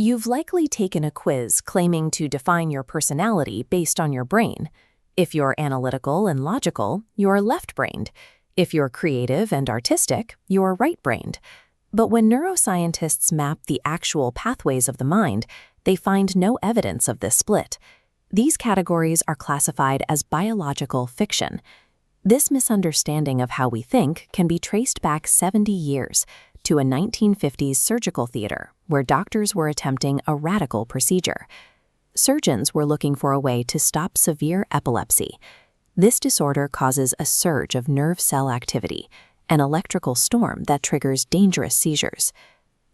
You've likely taken a quiz claiming to define your personality based on your brain. If you're analytical and logical, you're left-brained. If you're creative and artistic, you're right-brained. But when neuroscientists map the actual pathways of the mind, they find no evidence of this split. These categories are classified as biological fiction. This misunderstanding of how we think can be traced back 70 years to a 1950s surgical theater where doctors were attempting a radical procedure. Surgeons were looking for a way to stop severe epilepsy. This disorder causes a surge of nerve cell activity, an electrical storm that triggers dangerous seizures.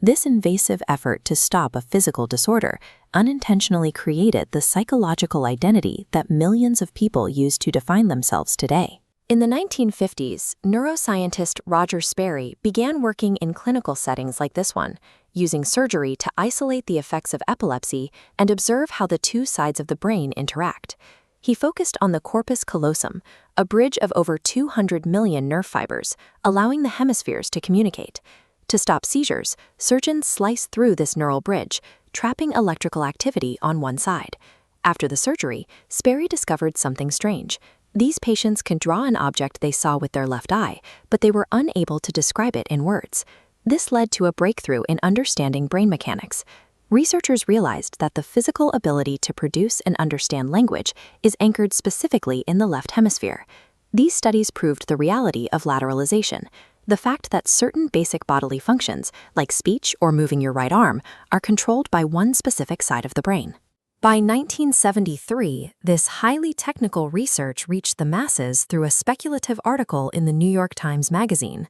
This invasive effort to stop a physical disorder unintentionally created the psychological identity that millions of people use to define themselves today. In the 1950s, neuroscientist Roger Sperry began working in clinical settings like this one, using surgery to isolate the effects of epilepsy and observe how the two sides of the brain interact. He focused on the corpus callosum, a bridge of over 200 million nerve fibers, allowing the hemispheres to communicate. To stop seizures, surgeons slice through this neural bridge, trapping electrical activity on one side. After the surgery, Sperry discovered something strange. These patients can draw an object they saw with their left eye, but they were unable to describe it in words. This led to a breakthrough in understanding brain mechanics. Researchers realized that the physical ability to produce and understand language is anchored specifically in the left hemisphere. These studies proved the reality of lateralization, the fact that certain basic bodily functions, like speech or moving your right arm, are controlled by one specific side of the brain. By 1973, this highly technical research reached the masses through a speculative article in the New York Times Magazine.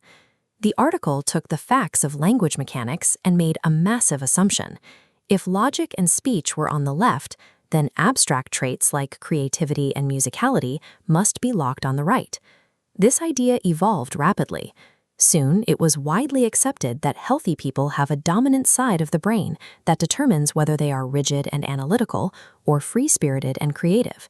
The article took the facts of language mechanics and made a massive assumption. If logic and speech were on the left, then abstract traits like creativity and musicality must be locked on the right. This idea evolved rapidly. Soon, it was widely accepted that healthy people have a dominant side of the brain that determines whether they are rigid and analytical or free-spirited and creative.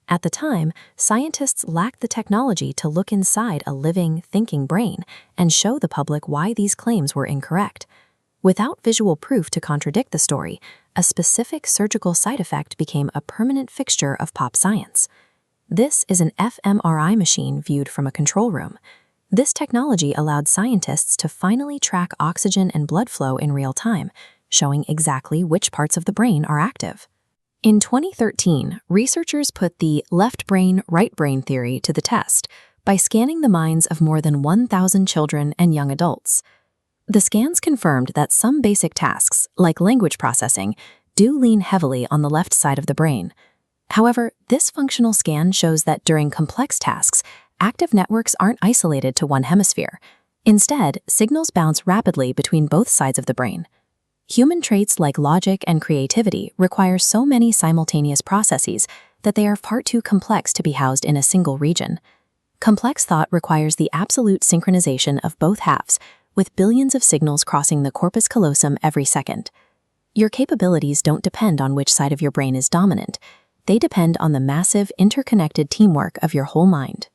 At the time, scientists lacked the technology to look inside a living, thinking brain and show the public why these claims were incorrect. Without visual proof to contradict the story, a specific surgical side effect became a permanent fixture of pop science. This is an fMRI machine viewed from a control room. This technology allowed scientists to finally track oxygen and blood flow in real time, showing exactly which parts of the brain are active. In 2013, researchers put the left brain, right brain theory to the test by scanning the minds of more than 1,000 children and young adults. The scans confirmed that some basic tasks, like language processing, do lean heavily on the left side of the brain. However, this functional scan shows that during complex tasks, active networks aren't isolated to one hemisphere. Instead, signals bounce rapidly between both sides of the brain. Human traits like logic and creativity require so many simultaneous processes that they are far too complex to be housed in a single region. Complex thought requires the absolute synchronization of both halves, with billions of signals crossing the corpus callosum every second. Your capabilities don't depend on which side of your brain is dominant. They depend on the massive, interconnected teamwork of your whole mind.